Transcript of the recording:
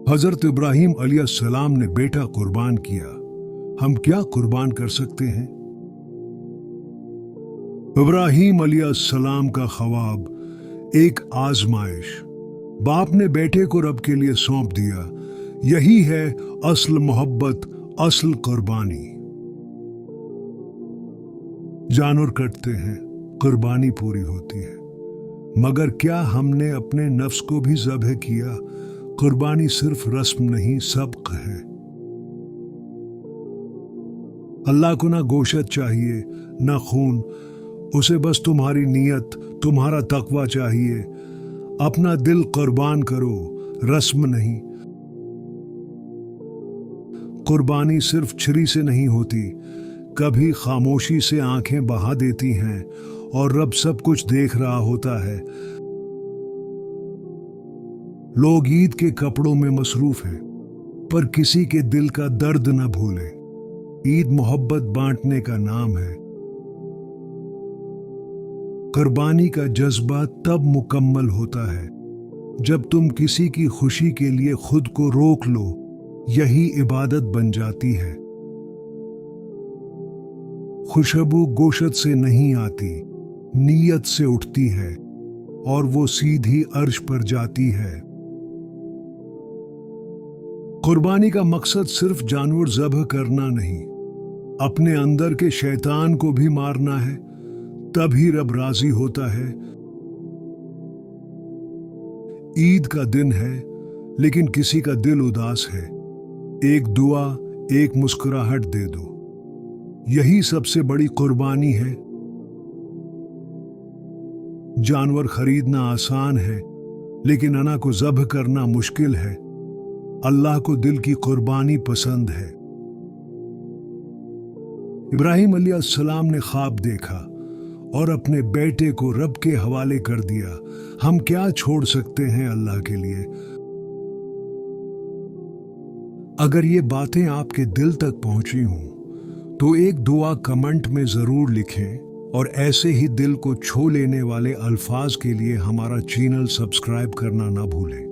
हजरत इब्राहिम अलैहिस्सलाम ने बेटा कुर्बान किया। हम क्या कुर्बान कर सकते हैं? इब्राहिम अलैहिस्सलाम का ख्वाब एक आजमाइश। बाप ने बेटे को रब के लिए सौंप दिया। यही है असल मोहब्बत, असल कुर्बानी। जानवर कटते हैं, कुर्बानी पूरी होती है, मगर क्या हमने अपने नफ्स को भी ज़ब्ह किया? कुर्बानी सिर्फ रस्म नहीं, सबक है। अल्लाह को ना गोश्त चाहिए ना खून, उसे बस तुम्हारी नीयत, तुम्हारा तकवा चाहिए। अपना दिल कुर्बान करो, रस्म नहीं। कुर्बानी सिर्फ छुरी से नहीं होती, कभी खामोशी से आंखें बहा देती हैं और रब सब कुछ देख रहा होता है। लोग ईद के कपड़ों में मसरूफ हैं, पर किसी के दिल का दर्द न भूलें। ईद मोहब्बत बांटने का नाम है। कुर्बानी का जज्बा तब मुकम्मल होता है जब तुम किसी की खुशी के लिए खुद को रोक लो। यही इबादत बन जाती है। खुशबू गोशत से नहीं आती, नीयत से उठती है और वो सीधी अर्श पर जाती है। कुर्बानी का मकसद सिर्फ जानवर ज़ब्ह करना नहीं, अपने अंदर के शैतान को भी मारना है, तभी रब राजी होता है। ईद का दिन है, लेकिन किसी का दिल उदास है। एक दुआ, एक मुस्कुराहट दे दो, यही सबसे बड़ी कुर्बानी है। जानवर खरीदना आसान है, लेकिन अना को ज़ब्ह करना मुश्किल है। अल्लाह को दिल की कुर्बानी पसंद है। इब्राहिम अलैहिस्सलाम ने ख्वाब देखा और अपने बेटे को रब के हवाले कर दिया। हम क्या छोड़ सकते हैं अल्लाह के लिए? अगर ये बातें आपके दिल तक पहुंची हों तो एक दुआ कमेंट में ज़रूर लिखें, और ऐसे ही दिल को छू लेने वाले अल्फाज के लिए हमारा चैनल सब्सक्राइब करना ना भूलें।